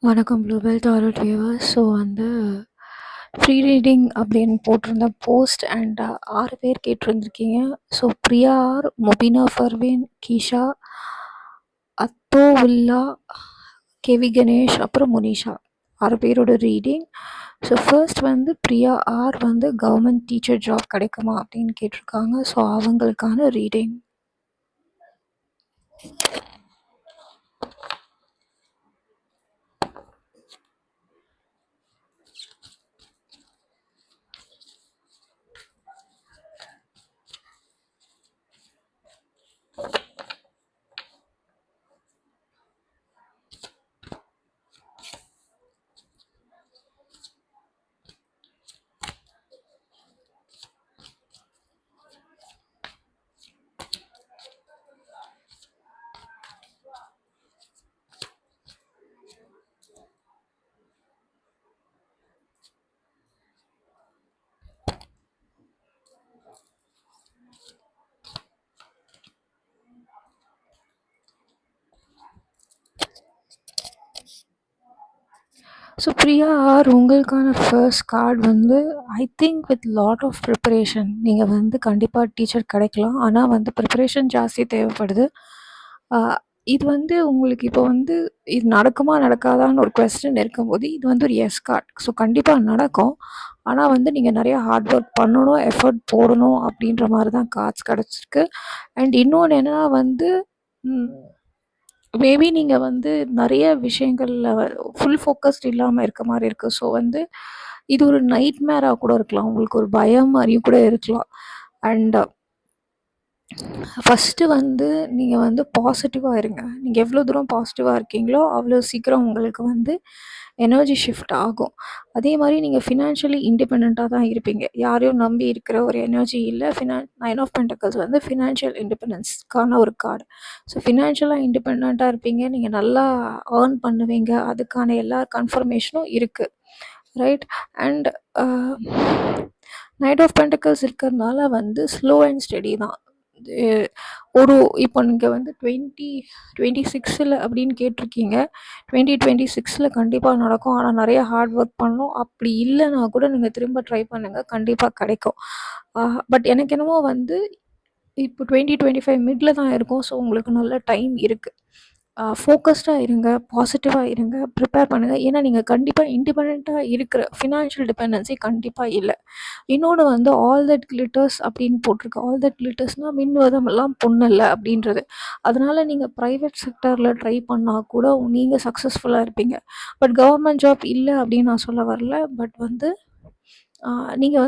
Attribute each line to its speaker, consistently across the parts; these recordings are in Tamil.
Speaker 1: வணக்கம் Bluebell Tarot viewers. So free reading அப்படின்னு போட்டிருந்த போஸ்ட் அண்ட் 6 பேர் கேட்டிருந்துருக்கீங்க. So Priya R, Mubina Farveen, Keesha, Athaullah, KV Ganesh, அப்புறம் முனிஷா 6 பேரோட reading. So first Priya R government teacher job கிடைக்குமா அப்படின்னு கேட்டிருக்காங்க. ஸோ அவங்களுக்கான ரீடிங். ஸோ பிரியா ஆர், உங்களுக்கான first card I think with lot of preparation நீங்கள் கண்டிப்பாக டீச்சர் கிடைக்கலாம். ஆனால் ப்ரிப்பரேஷன் ஜாஸ்தி தேவைப்படுது. இது உங்களுக்கு இப்போ இது நடக்குமா நடக்காதான்னு ஒரு கொஸ்டின் இருக்கும்போது இது ஒரு எஸ் கார்டு. ஸோ கண்டிப்பாக நடக்கும். ஆனால் நீங்கள் நிறையா ஹார்ட் ஒர்க் பண்ணணும், எஃபர்ட் போடணும் அப்படின்ற மாதிரி தான் கார்ட்ஸ் கிடச்சிருக்கு. அண்ட் இன்னொன்று என்னென்னா மேபி நீங்கள் நிறைய விஷயங்கள்ல ஃபுல் ஃபோக்கஸ்ட் இல்லாமல் இருக்க மாதிரி இருக்குது. ஸோ இது ஒரு நைட் மேராக கூட இருக்கலாம், உங்களுக்கு ஒரு பயம் மாதிரியும் கூட இருக்கலாம். அண்ட் ஃபஸ்ட்டு நீங்கள் பாசிட்டிவாக இருங்க. நீங்கள் எவ்வளோ தூரம் பாசிட்டிவாக இருக்கீங்களோ அவ்வளோ சீக்கிரம் உங்களுக்கு எனர்ஜி ஷிஃப்ட் ஆகும். அதே மாதிரி நீங்கள் ஃபினான்ஷியலி இண்டிபெண்ட்டாக தான் இருப்பீங்க. யாரையும் நம்பி இருக்கிற ஒரு எனர்ஜி இல்லை. 9 ஆஃப் பென்டக்கிள்ஸ் ஃபினான்ஷியல் இண்டிபெண்டன்ஸ்க்கான ஒரு கார்டு. ஸோ ஃபினான்ஷியலாக இண்டிபெண்ட்டாக இருப்பீங்க. நீங்கள் நல்லா ஏர்ன் பண்ணுவீங்க. அதுக்கான எல்லா கன்ஃபர்மேஷனும் இருக்குது, right? And knight of pentacles இருக்கிறதுனால ஸ்லோ அண்ட் ஸ்டெடி தான். ஒரு இப்போ நீங்கள் 2026 அப்படின்னு கேட்டிருக்கீங்க. 2026 கண்டிப்பாக நடக்கும். ஆனால் நிறைய ஹார்ட் ஒர்க் பண்ணணும். அப்படி இல்லைன்னா கூட நீங்கள் திரும்ப ட்ரை பண்ணுங்கள், கண்டிப்பாக கிடைக்கும். பட் எனக்கு என்னமோ இப்போ 2025 மிடில் தான் இருக்கும். ஸோ உங்களுக்கு நல்ல டைம் இருக்குது. ஃபோக்கஸ்டாக இருங்க, பாசிட்டிவாக இருங்க, ப்ரிப்பேர் பண்ணுங்கள். ஏன்னா நீங்கள் கண்டிப்பாக இண்டிபெண்ட்டாக இருக்கிற ஃபினான்ஷியல் டிபெண்டன்சி கண்டிப்பாக இல்லை. இன்னொன்று ஆல் தட் கிளிட்டர்ஸ் அப்படின்னு போட்டிருக்கு. ஆல் தட் கிளிட்டர்ஸ்னால் மின்வதமெல்லாம் பொண்ணல்ல அப்படின்றது. அதனால் நீங்கள் ப்ரைவேட் செக்டரில் ட்ரை பண்ணால் கூட நீங்கள் சக்ஸஸ்ஃபுல்லாக இருப்பீங்க. பட் கவர்மெண்ட் ஜாப் இல்லை அப்படின்னு நான் சொல்ல வரல. பட் நீங்கள்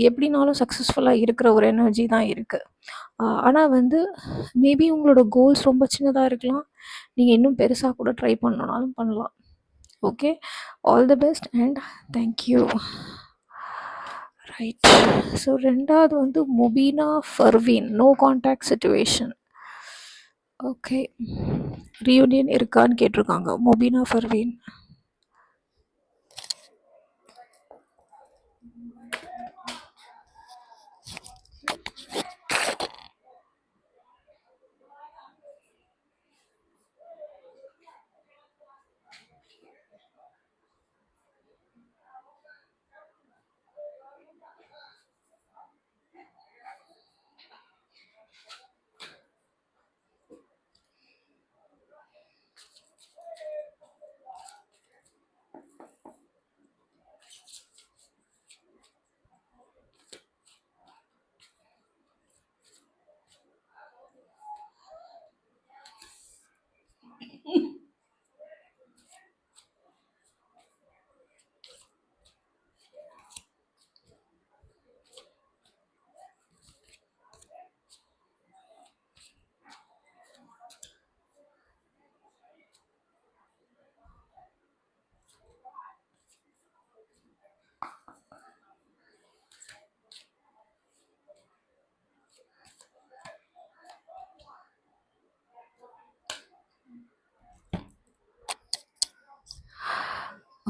Speaker 1: எப்படினாலும் சக்ஸஸ்ஃபுல்லாக இருக்கிற ஒரு எனர்ஜி தான் இருக்குது. ஆனால் மேபி உங்களோட கோல்ஸ் ரொம்ப சின்னதாக இருக்கலாம். நீங்கள் இன்னும் பெருசாக கூட ட்ரை பண்ணணுன்னாலும் பண்ணலாம். Okay, all the best and thank you. Right. So ரெண்டாவது Mubina Farveen, no contact situation. Okay, reunion இருக்கான்னு கேட்டிருக்காங்க முபீனா ஃபர்வீன்.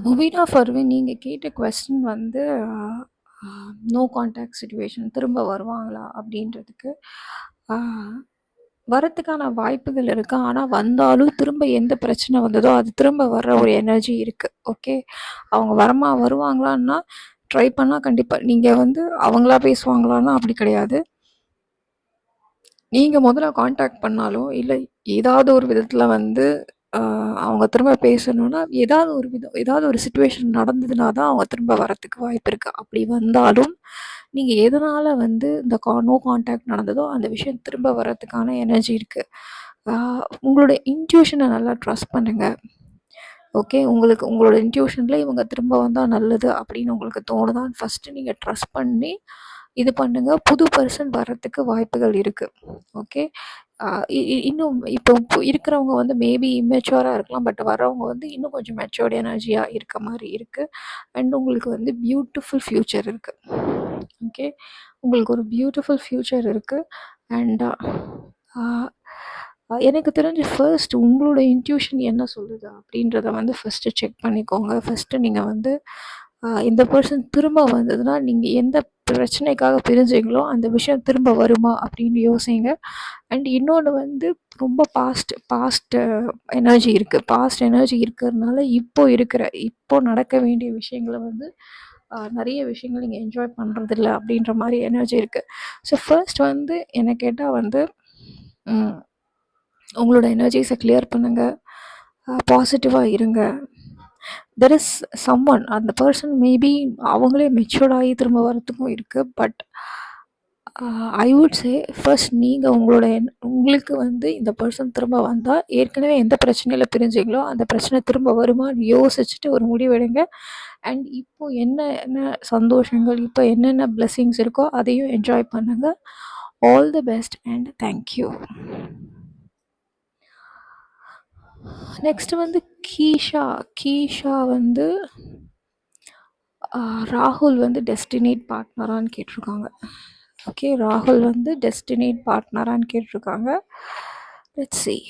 Speaker 1: முபீனா ஃபர்வீன், நீங்கள் கேட்ட கொஸ்டின் நோ கான்டாக்ட் சிச்சுவேஷன் திரும்ப வருவாங்களா அப்படின்றதுக்கு வரத்துக்கான வாய்ப்புகள் இருக்கு. ஆனா வந்தாலும் திரும்ப எந்த பிரச்சனை வந்ததோ, அது திரும்ப வர்ற ஒரு எனர்ஜி இருக்கு. ஓகே. அவங்க வருவாங்களான்னா, ட்ரை பண்ணா கண்டிப்பா நீங்க வந்து அவங்களா பேசுவாங்களான்னா அப்படி கிடையாது. நீங்க முதல்ல கான்டாக்ட் பண்ணாலும், இல்ல ஏதாவது ஒரு விதத்துல வந்து அ அவங்க திரும்ப பேசணும்னா, ஏதாவது ஒரு சிச்சுவேஷன் நடந்ததுனா தான் அவங்க திரும்ப வரத்துக்கு வாய்ப்பு இருக்கு. அப்படி வந்தாலும், நீங்க எதனால வந்து இந்த நோ கான்டாக்ட் நடந்ததோ, அந்த விஷயம் திரும்ப வரதுக்கான எனர்ஜி இருக்கு. ஆ உங்களோட இன்ட்யூஷன நல்லா ட்ரஸ்ட் பண்ணுங்க. ஓகே. உங்களுக்கு உங்களோட இன்ட்யூஷன்ல இவங்க திரும்ப வந்தா நல்லது அப்படின்னு உங்களுக்கு தோணுதான்னு ஃபர்ஸ்ட்டு நீங்க ட்ரஸ்ட் பண்ணி, இது பண்ணுங்க. புது பெர்சன் வர்றதுக்கு வாய்ப்புகள் இருக்கு. ஓகே. அ இ இ இன்னும் இப்போ இருக்கிறவங்க வந்து மேபி இம்மெச்சூரா இருக்கலாம். பட் வர்றவங்க வந்து இன்னும் கொஞ்சம் மெச்சூர்ட் எனர்ஜியா இருக்க மாரி இருக்கு. அண்ட் உங்களுக்கு வந்து பியூட்டிஃபுல் ஃப்யூச்சர் இருக்கு. ஓகே. உங்களுக்கு ஒரு பியூட்டிஃபுல் ஃப்யூச்சர் இருக்கு. அண்ட் ஆ எனக்கு தெரிஞ்சு ஃபர்ஸ்ட் உங்களோட இன்ட்யூஷன் என்ன சொல்லுது அப்படின்றத வந்து ஃபர்ஸ்ட்டு செக் பண்ணிக்கோங்க. ஃபர்ஸ்ட்டு நீங்க வந்து இந்த பெர்சன் திரும்ப வந்ததுன்னா, நீங்க எந்த பிரச்சனைக்காக பிரிஞ்சீங்களோ, அந்த விஷயம் திரும்ப வருமா அப்படின்னு யோசிங்க. அண்ட் இன்னொன்னு வந்து ரொம்ப பாஸ்ட் எனர்ஜி இருக்கு. பாஸ்ட் எனர்ஜி இருக்கிறதுனால, இப்போ நடக்க வேண்டிய விஷயங்கள வந்து நெறைய விஷயங்கள் நீங்க என்ஜாய் பண்றதில்ல அப்படின்ற மாரி எனர்ஜி இருக்கு. ஸோ ஃபர்ஸ்ட் வந்து என்ன கேட்டா வந்து, ம் உங்களோட எனர்ஜிஸை கிளியர் பண்ணுங்க. பாசிட்டிவா இருங்க. தெர் இஸ் சம்ஒன் அந்த பர்சன் மேபி அவங்களே மெச்சூர்ட் ஆகி திரும்ப வரத்துக்கும் இருக்கு. But I would say first நீங்கள் உங்களுக்கு வந்து இந்த பர்சன் திரும்ப வந்தால் ஏற்கனவே எந்த பிரச்சனையில் பிரிஞ்சீங்களோ அந்த பிரச்சனை திரும்ப வருமான்னு யோசிச்சுட்டு ஒரு முடிவெடுங்க. அண்ட் இப்போ என்ன சந்தோஷங்கள், இப்போ என்னென்ன பிளெஸ்ஸிங்ஸ் இருக்கோ அதையும் என்ஜாய் பண்ணுங்க. All the best and thank you. Next வந்து கீஷா. கீஷா வந்து ராகுல் வந்து டெஸ்டினேட் பார்ட்னரான்னு கேட்டிருக்காங்க. ஓகே. ராகுல் வந்து டெஸ்டினேட் பார்ட்னரான்னு கேட்டிருக்காங்க. Let's see.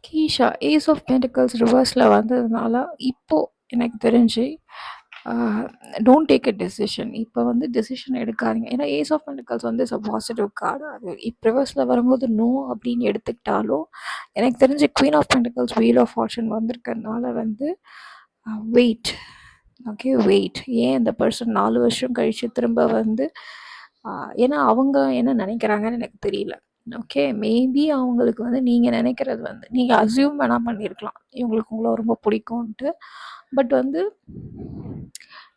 Speaker 1: Keesha ace of pentacles ரிவர்ஸில் வந்ததுனால இப்போது எனக்கு தெரிஞ்சு டோன்ட் டேக் எ டெசிஷன். இப்போ வந்து டெசிஷன் எடுக்காதீங்க. ஏன்னா ஏஸ் ஆஃப் பென்டிகல்ஸ் வந்து இட்ஸ் அ பாசிட்டிவ் கார்டு. அது இப்போ ரிவர்ஸில் வரும்போது நோ அப்படின்னு எடுத்துக்கிட்டாலும் எனக்கு தெரிஞ்ச queen of pentacles wheel of fortune வந்திருக்கறனால வந்து வெயிட். ஓகே. வெயிட். ஏன் அந்த பர்சன் 4 வருஷம் கழித்து திரும்ப வந்து ஏன்னா அவங்க என்ன நினைக்கிறாங்கன்னு எனக்கு தெரியல. ஓகே. மேபி அவங்களுக்கு வந்து நீங்கள் நினைக்கிறது வந்து நீங்கள் அஸ்யூம் வேணால் பண்ணியிருக்கலாம் இவங்களுக்கு உங்களை ரொம்ப பிடிக்கும்ன்ட்டு. பட் வந்து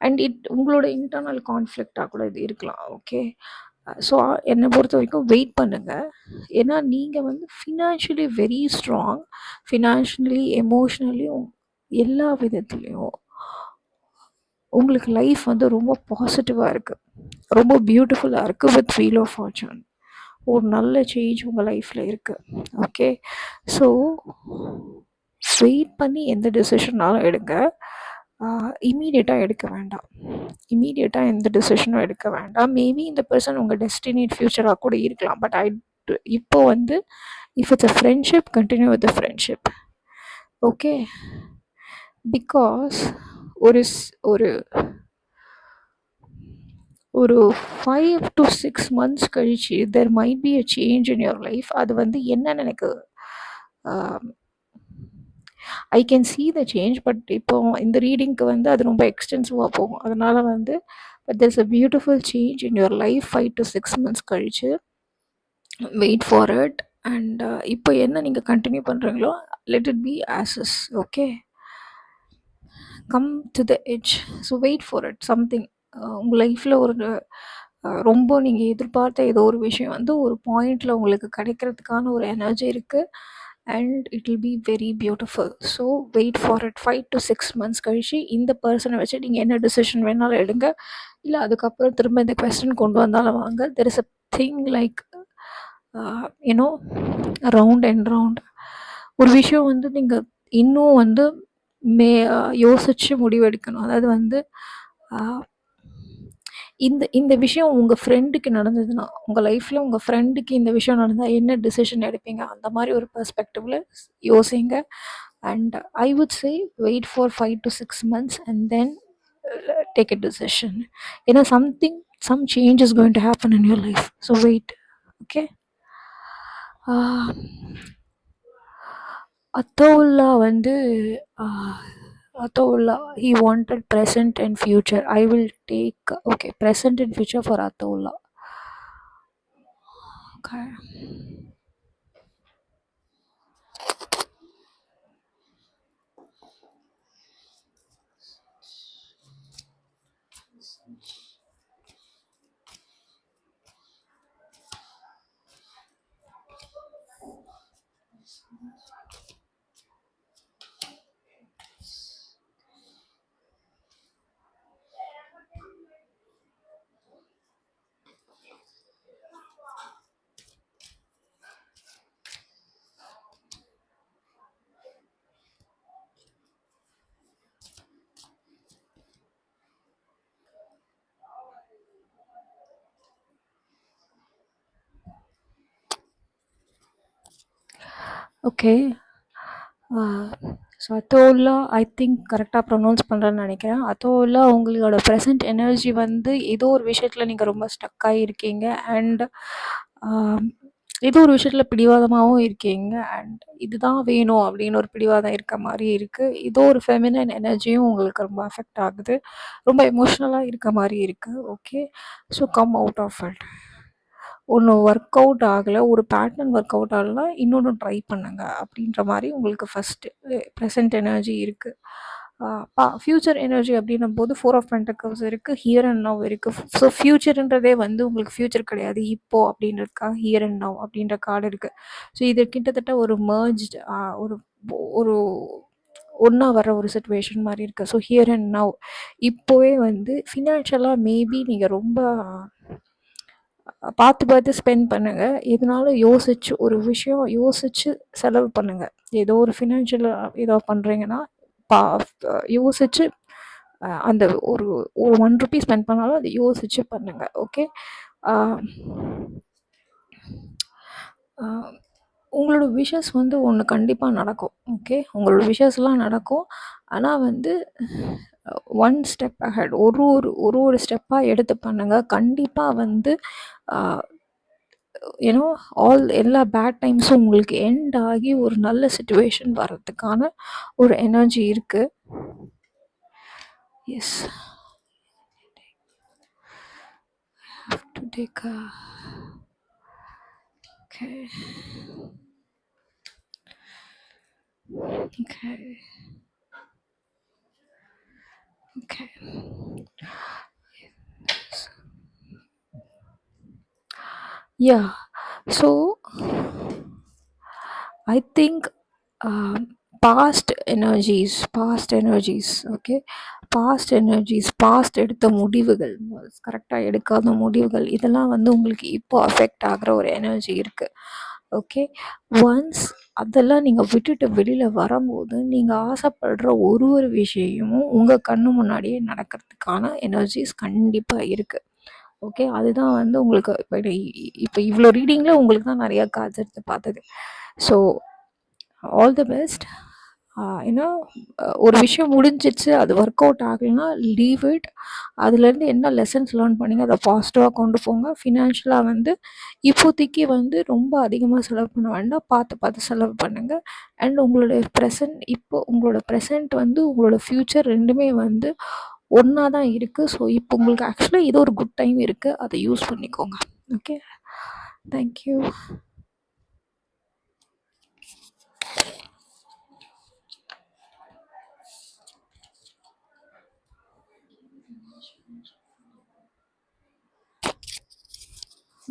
Speaker 1: அண்ட் உங்களோட இன்டர்னல் கான்ஃப்ளிக்டாக கூட இது இருக்கலாம். ஓகே. ஸோ என்னை பொறுத்த வரைக்கும் வெயிட் பண்ணுங்கள். ஏன்னா நீங்கள் வந்து ஃபினான்ஷியலி வெரி ஸ்ட்ராங். ஃபினான்ஷியலி எமோஷ்னலியும் எல்லா விதத்துலேயும் உங்களுக்கு லைஃப் வந்து ரொம்ப பாசிட்டிவாக இருக்குது. ரொம்ப பியூட்டிஃபுல்லாக இருக்குது. வித் வீல் ஆஃப் ஃபார்ச்சூன் ஒரு நல்ல சேஞ்ச் உங்கள் லைஃப்பில் இருக்குது. ஓகே. ஸோ வெயிட் பண்ணி எந்த டெசிஷனாலும் எடுங்க. இம்மீடியட்டாக எடுக்க வேண்டாம். இம்மீடியட்டாக எந்த டெசிஷனும் எடுக்க வேண்டாம். மேபி இந்த பர்சன் உங்கள் டெஸ்டினேட் ஃப்யூச்சராக கூட இருக்கலாம். பட் இப்போ வந்து if it's a friendship continue with the friendship. Okay. Because ஒரு ஒரு ஒரு 5 to 6 மந்த்ஸ் கழிச்சு there might be a change in your life. அது வந்து என்னன்னு எனக்கு I can see the change. But இப்போ இந்த ரீடிங்க்கு வந்து அது ரொம்ப எக்ஸ்டென்சிவாக போகும். அதனால் வந்து but there's a beautiful change in your life 5 to 6 months கழிச்சு. Wait for it. அண்ட் இப்போ என்ன நீங்கள் கண்டினியூ பண்ணுறீங்களோ let it be as is. Okay, come to the edge. So wait for it something. உங்கள் லைஃப்பில் ஒரு ரொம்ப நீங்கள் எதிர்பார்த்த ஏதோ ஒரு விஷயம் வந்து ஒரு பாயிண்டில் உங்களுக்கு கிடைக்கிறதுக்கான ஒரு எனர்ஜி இருக்குது. And it will be very beautiful. So wait for it. 5 to 6 months கழிச்சு இந்த பர்சனை வச்சு நீங்கள் என்ன டிசிஷன் வேணாலும் எடுங்க. இல்லை அதுக்கப்புறம் திரும்ப இந்த கொஸ்டின் கொண்டு வந்தாலும் வாங்க. There is a thing like you know round and round. ஒரு விஷயம் வந்து நீங்கள் இன்னும் வந்து யோசிச்சு முடிவெடுக்கணும். அதாவது வந்து இந்த விஷயம் உங்கள் ஃப்ரெண்டுக்கு நடந்ததுன்னா, உங்கள் லைஃப்பில் உங்கள் ஃப்ரெண்டுக்கு இந்த விஷயம் நடந்தால் என்ன டிசிஷன் எடுப்பீங்க? அந்த மாதிரி ஒரு பெர்ஸ்பெக்டிவில் யோசிங்க. And I would say wait for 5 to 6 months and then take a decision. ஏன்னா some change is going to happen in your life. So wait. Okay. அத்தோல்லா வந்து அத்தோல்லா he wanted present and future. I will take okay present and future for Athaullah. Okay. Okay. So Athaullah I think கரெக்டாக ப்ரொனவுன்ஸ் பண்ணுறேன்னு நினைக்கிறேன். அத்தோல்லா உங்களோட ப்ரெசன்ட் எனர்ஜி வந்து ஏதோ ஒரு விஷயத்தில் நீங்கள் ரொம்ப ஸ்டக்காகி இருக்கீங்க. அண்ட் ஏதோ ஒரு விஷயத்தில் பிடிவாதமாகவும் இருக்கீங்க. அண்ட் இதுதான் வேணும் அப்படின்னு ஒரு பிடிவாதம் இருக்க மாதிரி இருக்குது. ஏதோ ஒரு ஃபெமினன் எனர்ஜியும் உங்களுக்கு ரொம்ப அஃபெக்ட் ஆகுது. ரொம்ப எமோஷ்னலாக இருக்க மாதிரி இருக்குது. Okay, so come out of it. ஒன்று ஒர்க் அவுட் ஆகலை, ஒரு பேட்டர்ன் ஒர்க் அவுட் ஆகலைன்னா இன்னொன்று ட்ரை பண்ணுங்க அப்படின்ற மாதிரி உங்களுக்கு ஃபஸ்ட்டு ப்ரெசென்ட் எனர்ஜி இருக்குது. ஃப்யூச்சர் எனர்ஜி அப்படின்னும் போது 4 of Pentacles இருக்குது, ஹியர் அண்ட் நவ் இருக்குது. ஸோ ஃப்யூச்சர்ன்றதே வந்து உங்களுக்கு ஃப்யூச்சர் கிடையாது, இப்போ அப்படின்றதுக்காக ஹியர் அண்ட் நவ் அப்படின்ற கார்டு இருக்குது. ஸோ இது கிட்டத்தட்ட ஒரு மர்ஜ்டு ஒரு ஒரு ஒன்றா வர ஒரு சுச்சுவேஷன் மாதிரி இருக்குது. ஸோ ஹியர் அண்ட் நவ் இப்போவே வந்து ஃபினான்ஷியலாக மேபி நீங்கள் ரொம்ப பார்த்து ஸ்பெண்ட் பண்ணுங்கள். எதுனாலும் யோசிச்சு ஒரு விஷயம் யோசிச்சு செலவு பண்ணுங்கள். ஏதோ ஒரு ஃபினான்ஷியல் ஏதோ பண்ணுறீங்கன்னா பா யோசிச்சு அந்த ஒரு ஒரு ₹1 ஸ்பெண்ட் பண்ணாலும் அதை யோசிச்சு பண்ணுங்கள். ஓகே, உங்களோட விஷஸ் வந்து ஒன்று கண்டிப்பாக நடக்கும். ஓகே, உங்களோட விஷஸ்லாம் நடக்கும். ஆனால் வந்து ஒன் ஸ்டெப் அஹெட், ஒரு ஸ்டெப்பாக எடுத்து பண்ணுங்கள். கண்டிப்பாக வந்து ஏன்னோ எல்லா பேட் டைம்ஸும் உங்களுக்கு எண்ட் ஆகி ஒரு நல்ல சிச்சுவேஷன் வர்றதுக்கான ஒரு எனர்ஜி இருக்குது. Yes, have to take a okay. Yeah, so I think past energies, okay, past எடுத்த முடிவுகள், கரெக்டாக எடுக்காத முடிவுகள், இதெல்லாம் வந்து உங்களுக்கு இப்போ அஃபெக்ட் ஆகிற ஒரு எனர்ஜி இருக்குது. ஓகே, ஒன்ஸ் அதெல்லாம் நீங்கள் விட்டுட்டு வெளியில் வரும்போது நீங்கள் ஆசைப்படுற ஒரு விஷயமும் உங்கள் கண்ணு முன்னாடியே நடக்கிறதுக்கான எனர்ஜிஸ் கண்டிப்பாக இருக்குது. ஓகே, அதுதான் வந்து உங்களுக்கு இப்போ இவ்வளோ ரீடிங்கில் உங்களுக்கு தான் நிறையா கார்ட்ஸ் எடுத்து பார்த்தது. So all the best. ஏன்னா ஒரு விஷயம் முடிஞ்சிச்சு, அது ஒர்க் அவுட் ஆகலைன்னா லீவ் இட். அதுலேருந்து என்ன லெசன்ஸ் லேர்ன் பண்ணீங்க அதை பாசிட்டிவாக கொண்டு போங்க. ஃபினான்ஷியலாக வந்து இப்போதைக்கு வந்து ரொம்ப அதிகமாக செலவு பண்ண வேண்டாம், பார்த்து பார்த்து செலவு பண்ணுங்கள். அண்ட் உங்களுடைய ப்ரெசன்ட், இப்போ உங்களோட ப்ரெசன்ட் வந்து உங்களோட ஃப்யூச்சர் ரெண்டுமே வந்து ஒன்றா தான் இருக்குது. ஸோ இப்போ உங்களுக்கு ஆக்சுவலாக இது ஒரு குட் டைம் இருக்குது, அதை யூஸ் பண்ணிக்கோங்க. Okay, thank you.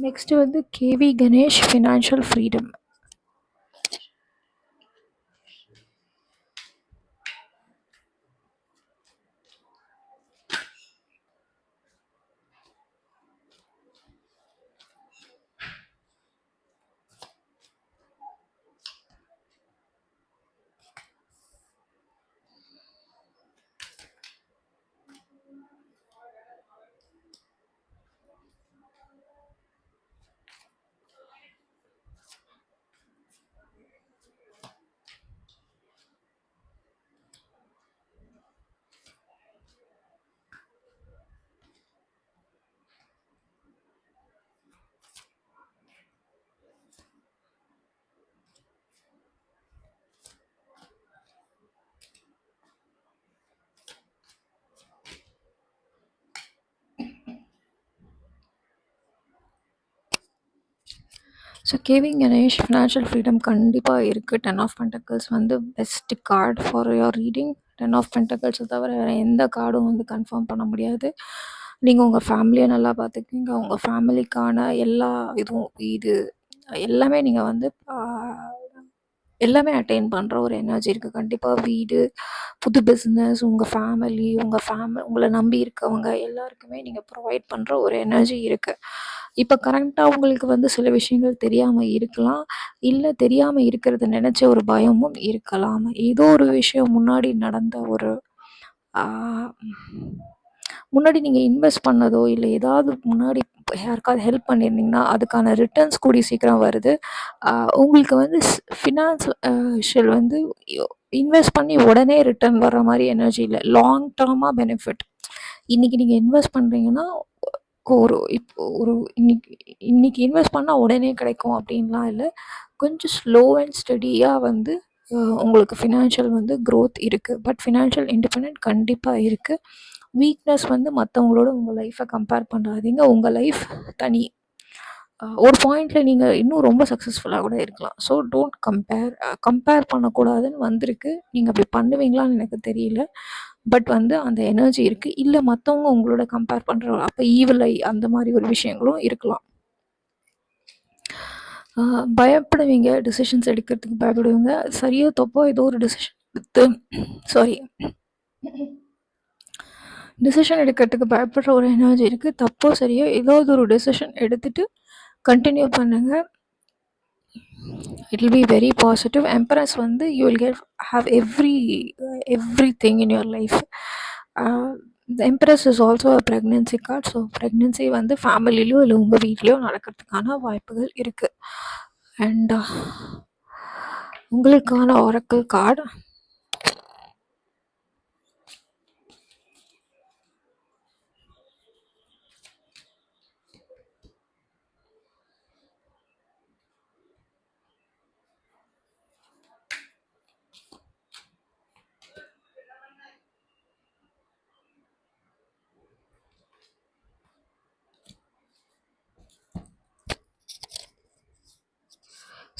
Speaker 1: நெக்ஸ்ட்டு வந்து KV Ganesh, financial freedom. So KV Ganesh, financial freedom கண்டிப்பாக இருக்குது. 10 ஆஃப் பென்டக்கிள்ஸ் வந்து best card for your reading. 10 of பென்டக்கிள்ஸை தவிர வேறு எந்த கார்டும் வந்து கன்ஃபார்ம் பண்ண முடியாது. நீங்கள் உங்கள் ஃபேமிலியை நல்லா பார்த்துக்குங்க. உங்கள் ஃபேமிலிக்கான எல்லா இதுவும் இது எல்லாமே நீங்கள் வந்து எல்லாமே அட்டைன் பண்ணுற ஒரு எனர்ஜி இருக்குது. கண்டிப்பாக வீடு, புது பிஸ்னஸ், உங்கள் ஃபேமிலி, உங்களை நம்பி இருக்கவங்க எல்லாருக்குமே நீங்கள் ப்ரொவைட் பண்ணுற ஒரு எனர்ஜி இருக்குது. இப்போ கரெக்டாக உங்களுக்கு வந்து சில விஷயங்கள் தெரியாமல் இருக்கலாம், இல்லை தெரியாமல் இருக்கிறத நினச்ச ஒரு பயமும் இருக்கலாம். ஏதோ ஒரு விஷயம் முன்னாடி நடந்த ஒரு முன்னாடி நீங்கள் இன்வெஸ்ட் பண்ணதோ இல்லை ஏதாவது முன்னாடி யாருக்காவது ஹெல்ப் பண்ணியிருந்தீங்கன்னா அதுக்கான ரிட்டர்ன்ஸ் கூடி சீக்கிரம் வருது. உங்களுக்கு வந்து ஃபினான்ஷியல் வந்து இன்வெஸ்ட் பண்ணி உடனே ரிட்டர்ன் வர்ற மாதிரி எனர்ஜி இல்லை, லாங் டேர்மாக பெனிஃபிட். இன்றைக்கி நீங்கள் இன்வெஸ்ட் பண்ணுறீங்கன்னா இன்னைக்கு இன்னைக்கு இன்வெஸ்ட் பண்ணால் உடனே கிடைக்கும் அப்படின்லாம் இல்லை. கொஞ்சம் ஸ்லோ அண்ட் ஸ்டடியாக வந்து உங்களுக்கு ஃபினான்ஷியல் வந்து க்ரோத் இருக்குது. பட் ஃபினான்ஷியல் இண்டிபெண்டன்ட் கண்டிப்பாக இருக்குது. வீக்னஸ் வந்து மற்றவங்களோட உங்கள் லைஃப்பை கம்பேர் பண்ணாதீங்க. உங்கள் லைஃப் தனி. ஒரு பாயிண்டில் நீங்கள் இன்னும் ரொம்ப சக்ஸஸ்ஃபுல்லாக கூட இருக்கலாம். ஸோ டோன்ட் கம்பேர் பண்ணக்கூடாதுன்னு வந்திருக்கு. நீங்கள் அப்படி பண்ணுவீங்களான்னு எனக்கு தெரியல. பட் வந்து அந்த எனர்ஜி இருக்குது. இல்லை மற்றவங்க உங்களோட கம்பேர் பண்ணுற அப்போ ஈவில் ஐ அந்த மாதிரி ஒரு விஷயங்களும் இருக்கலாம். பயப்படுவீங்க, டிசிஷன்ஸ் எடுக்கிறதுக்கு பயப்படுவீங்க. சரியோ தப்போ ஏதோ ஒரு டிசிஷன் எடுக்கிறதுக்கு பயப்படுற ஒரு எனர்ஜி இருக்குது. தப்போ சரியோ ஏதாவது ஒரு டிசிஷன் எடுத்துகிட்டு கண்டினியூ பண்ணுங்கள். It will be very positive. Empress வந்து you will have everything in your life. The Empress is also a pregnancy card. So pregnancy வந்து ஃபேமிலிலையோ இல்லை உங்கள் வீட்லேயோ நடக்கிறதுக்கான வாய்ப்புகள் இருக்குது. அண்ட் உங்களுக்கான ஆரக்கிள் கார்டு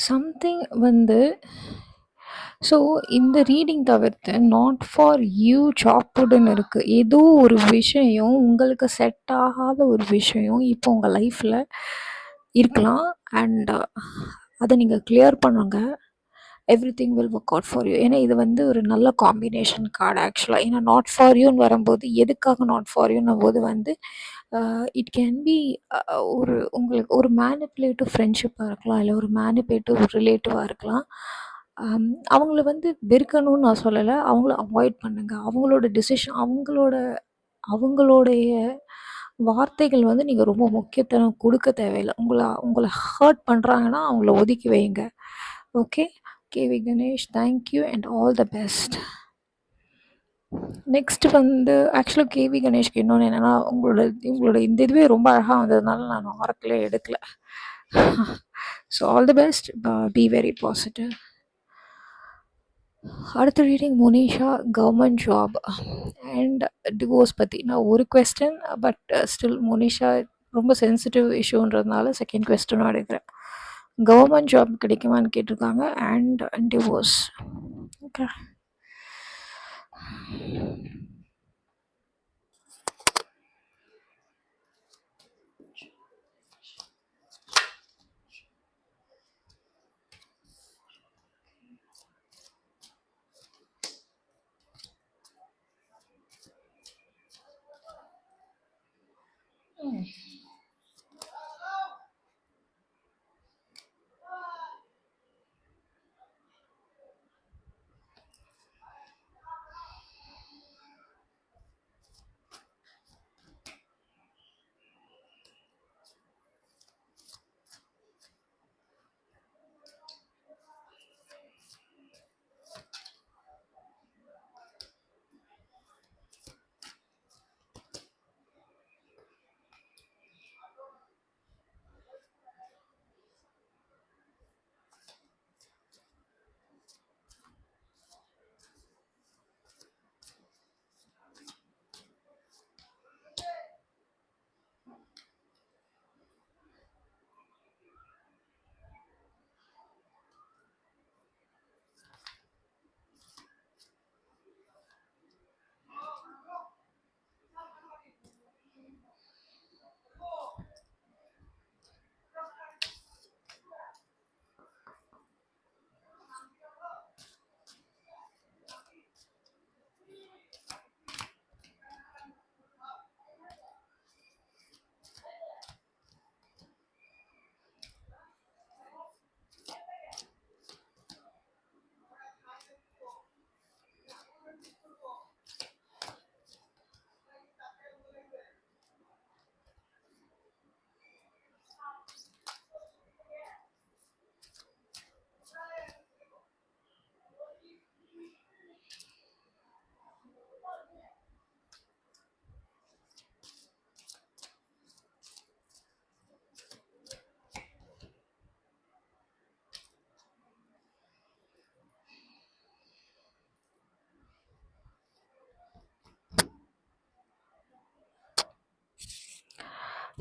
Speaker 1: சம்திங் வந்து ஸோ இந்த ரீடிங் தவிர்த்து நாட் ஃபார் யூ சாப்புடுன்னு இருக்குது. ஏதோ ஒரு விஷயம் உங்களுக்கு செட் ஆகாத ஒரு விஷயம் இப்போ உங்கள் லைஃப்பில் இருக்கலாம். அண்ட் அதை நீங்கள் கிளியர் பண்ணுங்க. Everything will work out for you. ஏன்னா இது வந்து ஒரு நல்ல காம்பினேஷன் கார்டு ஆக்சுவலாக. ஏன்னா நாட் ஃபார் யூன்னு வரும்போது எதுக்காக நாட் ஃபார் யூன்னும் போது வந்து இட் கேன் பி உங்களுக்கு ஒரு மேனிப்புலேட்டிவ் ஃப்ரெண்ட்ஷிப்பாக இருக்கலாம், இல்லை ஒரு மேனிப்புலேட்டிவ் ரிலேட்டிவாக இருக்கலாம். அவங்கள வந்து வெறுக்கணும்னு நான் சொல்லலை, அவங்கள அவாய்ட் பண்ணுங்கள். அவங்களோட டிசிஷன் அவங்களுடைய வார்த்தைகள் வந்து நீங்கள் ரொம்ப முக்கியத்துவம் கொடுக்க தேவையில்லை. உங்களை ஹர்ட் பண்ணுறாங்கன்னா அவங்கள ஒதுக்கி வைங்க. Okay, KV Ganesh, thank you and all the best. Next வந்து ஆக்சுவலாக கேவி கணேஷ்க்கு இன்னொன்று என்னென்னா, உங்களோட இந்த இதுவே ரொம்ப அழகாக வந்ததுனால நான் ஆரக்கிளே எடுக்கல. So all the best, be very positive. அடுத்த reading Monisha, government job and divorce பற்றி. நான் ஒரு கொஸ்டின் பட் ஸ்டில் மோனிஷா ரொம்ப சென்சிட்டிவ் இஷ்யூன்றதுனால செகண்ட் கொஸ்டினும் எடுக்கிறேன். கவர்மெண்ட் ஜாப் கிடைக்குமான்னு கேட்டிருக்காங்க and divorce. Okay.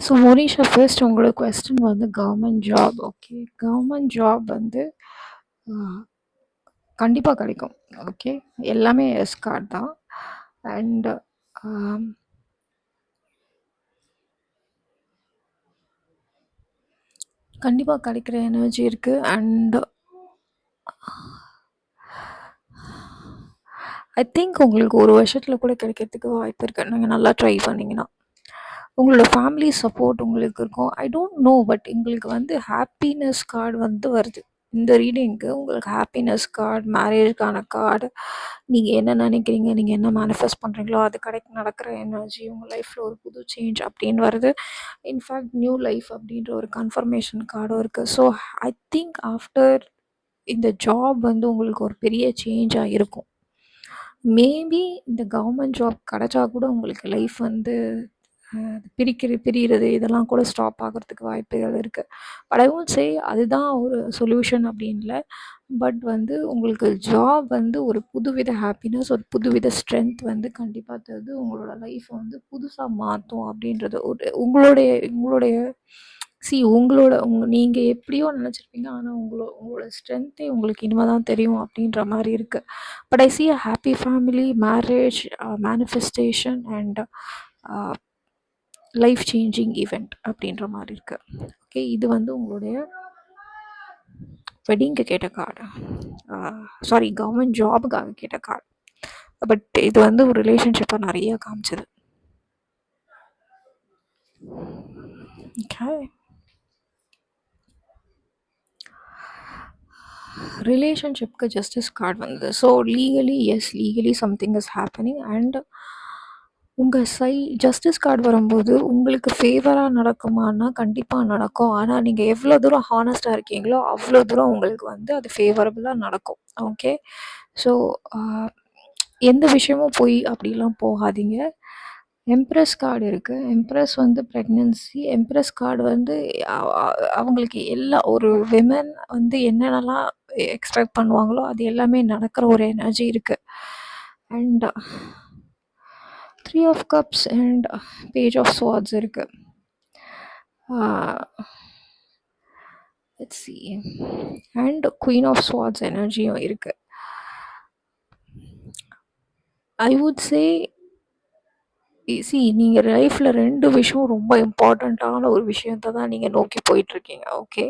Speaker 1: So Monisha, first உங்களோட கொஸ்டின் வந்து government job. Okay, government job வந்து கண்டிப்பாக கிடைக்கும். ஓகே, எல்லாமே எஸ் கார்டு தான். அண்ட் கண்டிப்பாக கிடைக்கிற எனர்ஜி இருக்குது. அண்ட் ஐ திங்க் உங்களுக்கு ஒரு வருஷத்தில் கூட கிடைக்கிறதுக்கு வாய்ப்பு இருக்குது, நீங்கள் நல்லா ட்ரை பண்ணிங்கன்னா. உங்களோட ஃபேமிலி சப்போர்ட் உங்களுக்கு இருக்கும். ஐ டோன்ட் நோ, பட் எங்களுக்கு வந்து ஹாப்பினஸ் கார்டு வந்து வருது. இந்த ரீடிங்க்கு உங்களுக்கு ஹாப்பினஸ் கார்டு, மேரேஜுக்கான கார்டு, நீங்கள் என்ன நினைக்கிறீங்க, நீங்கள் என்ன மேனிஃபெஸ்ட் பண்ணுறீங்களோ அது நடக்கிற எனர்ஜி, உங்கள் லைஃப்பில் ஒரு புது சேஞ்ச் அப்படின்னு வருது. இன்ஃபேக்ட் நியூ லைஃப் அப்படின்ற ஒரு கன்ஃபர்மேஷன் கார்டும் இருக்குது. ஸோ ஐ திங்க் ஆஃப்டர் இந்த ஜாப் வந்து உங்களுக்கு ஒரு பெரிய சேஞ்சாக இருக்கும். மேபி இந்த கவர்மெண்ட் ஜாப் கிடச்சா கூட உங்களுக்கு லைஃப் வந்து பிரிகிறது இதெல்லாம் கூட ஸ்டாப் ஆகிறதுக்கு வாய்ப்புகள் இருக்குது. பட் ஐ வோன்ட் சே அதுதான் ஒரு சொல்யூஷன் அப்படின்னு இல்லை. பட் வந்து உங்களுக்கு ஜாப் வந்து ஒரு புதுவித ஹாப்பினஸ், ஒரு புதுவித ஸ்ட்ரென்த் வந்து கண்டிப்பாக தருது. உங்களோட லைஃப்பை வந்து புதுசாக மாற்றும் அப்படின்றது ஒரு உங்களுடைய நீங்கள் எப்படியோ நினச்சிருப்பீங்க. ஆனால் உங்களோட ஸ்ட்ரென்த்தே உங்களுக்கு இனிமேல் தான் தெரியும் அப்படின்ற மாதிரி இருக்குது. But I see a happy family, marriage, manifestation and life changing event அப்படின்ற மாதிரி இருக்குது. ஓகே, இது வந்து உங்களுடைய வெட்டிங்க்கு கேட்ட கார்டு, சாரி கவர்மெண்ட் ஜாபுக்காக கேட்ட கார்டு. பட் இது வந்து ஒரு ரிலேஷன்ஷிப்பை நிறைய காமிச்சது. ஓகே, ரிலேஷன்ஷிப்க்கு ஜஸ்டிஸ் கார்டு வந்தது. So legally yes, legally something is happening. And உங்கள் ஜஸ்டிஸ் கார்டு வரும்போது உங்களுக்கு ஃபேவராக நடக்குமான்னா கண்டிப்பாக நடக்கும். ஆனால் நீங்கள் எவ்வளோ தூரம் ஹானஸ்ட்டாக இருக்கீங்களோ அவ்வளோ தூரம் உங்களுக்கு வந்து அது ஃபேவரபுளாக நடக்கும். ஓகே. ஸோ எந்த விஷயமும் பொய் அப்படிலாம் போகாதீங்க. எம்ப்ரஸ் கார்டு இருக்குது. எம்ப்ரஸ் வந்து ப்ரெக்னன்சி. எம்ப்ரஸ் கார்டு வந்து அவங்களுக்கு எல்லா ஒரு விமன் வந்து என்னென்னலாம் எக்ஸ்பெக்ட் பண்ணுவாங்களோ அது எல்லாமே நடக்கிற ஒரு எனர்ஜி இருக்குது. And three of cups and page of swords இருக்குது. Let's see and queen of swords எனர்ஜியும் இருக்குது. ஐ வுட் சே நீங்கள் லைஃப்பில் 2 விஷயம் ரொம்ப இம்பார்ட்டண்ட்டான ஒரு விஷயத்த தான் நீங்கள் நோக்கி போயிட்டுருக்கீங்க. ஓகே.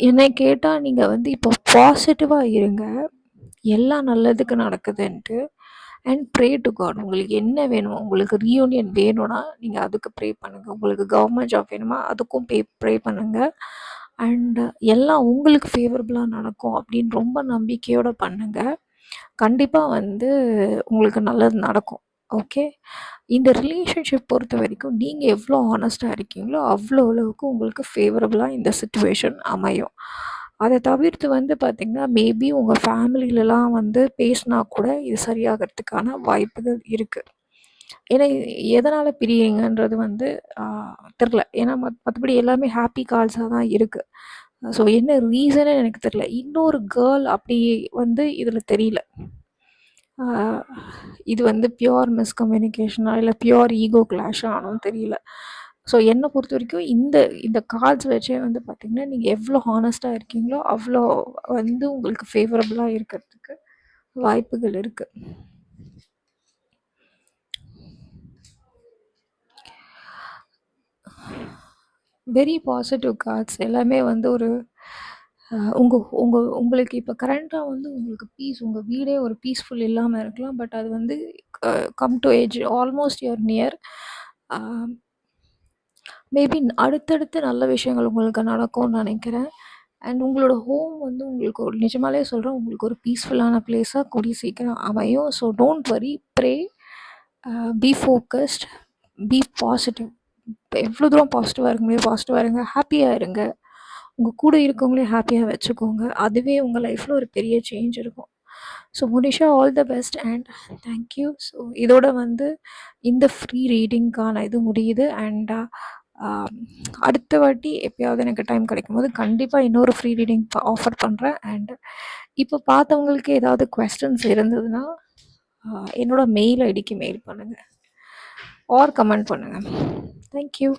Speaker 1: என்னை கேட்டால் நீங்கள் வந்து இப்போ பாசிட்டிவாக இருங்க, எல்லாம் நல்லதுக்கு நடக்குதுன்ட்டு. And pray to God. உங்களுக்கு என்ன வேணுமோ, உங்களுக்கு ரீயூனியன் வேணும்னா நீங்கள் அதுக்கு ப்ரே பண்ணுங்கள். உங்களுக்கு கவர்மெண்ட் ஜாப் வேணுமா அதுக்கும் ப்ரே பண்ணுங்கள். அண்ட் எல்லாம் உங்களுக்கு ஃபேவரபுளாக நடக்கும் அப்படின்னு ரொம்ப நம்பிக்கையோடு பண்ணுங்கள். கண்டிப்பாக வந்து உங்களுக்கு நல்லது நடக்கும். ஓகே. இந்த ரிலேஷன்ஷிப் பொறுத்த வரைக்கும் நீங்கள் எவ்வளோ ஹானஸ்ட்டாக இருக்கீங்களோ அவ்வளோ அளவுக்கு உங்களுக்கு ஃபேவரபுளாக இந்த சிச்சுவேஷன் அமையும். அதை தவிர்த்து வந்து பார்த்திங்கன்னா மேபி உங்கள் ஃபேமிலியிலலாம் வந்து பேசினா கூட இது சரியாகிறதுக்கான வாய்ப்புகள் இருக்குது. ஏன்னா எதனால் பிரியுங்கன்றது வந்து தெரில. ஏன்னா மற்றபடி எல்லாமே ஹாப்பி கால்ஸாக தான் இருக்குது. ஸோ என்ன ரீசனே எனக்கு தெரில. இன்னொரு கேர்ள் அப்படி வந்து இதில் தெரியல. இது வந்து பியோர் மிஸ்கம்யூனிகேஷனா இல்லை பியோர் ஈகோ கிளாஷானும் தெரியல. ஸோ என்னை பொறுத்த வரைக்கும் இந்த இந்த கார்ட்ஸ் வச்சே வந்து பார்த்திங்கன்னா நீங்கள் எவ்வளோ ஹானஸ்ட்டாக இருக்கீங்களோ அவ்வளோ வந்து உங்களுக்கு ஃபேவரபுளாக இருக்கிறதுக்கு வாய்ப்புகள் இருக்குது. வெரி பாசிட்டிவ் கார்ட்ஸ் எல்லாமே வந்து ஒரு உங்களுக்கு இப்போ கரண்ட்டாக வந்து உங்களுக்கு உங்கள் வீடே ஒரு பீஸ்ஃபுல் இல்லாமல் இருக்கலாம். பட் அது வந்து come to age almost your near. Maybe அடுத்தடுத்து நல்ல விஷயங்கள் உங்களுக்கு நடக்கும்னு நினைக்கிறேன். அண்ட் உங்களோட ஹோம் வந்து உங்களுக்கு ஒரு நிஜமாலே சொல்கிறேன், உங்களுக்கு ஒரு பீஸ்ஃபுல்லான பிளேஸாக கூடிய சீக்கிரம் அமையும். So don't worry, pray, be focused, be positive. இப்போ எவ்வளோ தூரம் பாசிட்டிவாக இருக்க முடியும் பாசிட்டிவாக இருங்க, ஹாப்பியாக இருங்க. உங்கள் கூட இருக்கவங்களையும் ஹாப்பியாக வச்சுக்கோங்க. அதுவே உங்கள் லைஃப்பில் ஒரு பெரிய சேஞ்ச் இருக்கும். So Munisha, all the best and thank you. So இதோட வந்து இந்த ஃப்ரீ ரீடிங்க்கான இது முடியுது. அண்ட் அடுத்த வாட்டி எப்பயாவது எனக்கு டைம் கிடைக்கும்போது கண்டிப்பாக இன்னொரு ஃப்ரீ ரீடிங் ஆஃபர் பண்ணுறேன். அண்ட் இப்போ பார்த்தவங்களுக்கு ஏதாவது கொஸ்டின்ஸ் இருந்ததுன்னா என்னோடய மெயில் ஐடிக்கு மெயில் பண்ணுங்கள் ஆர் கமெண்ட் பண்ணுங்கள். தேங்க்யூ.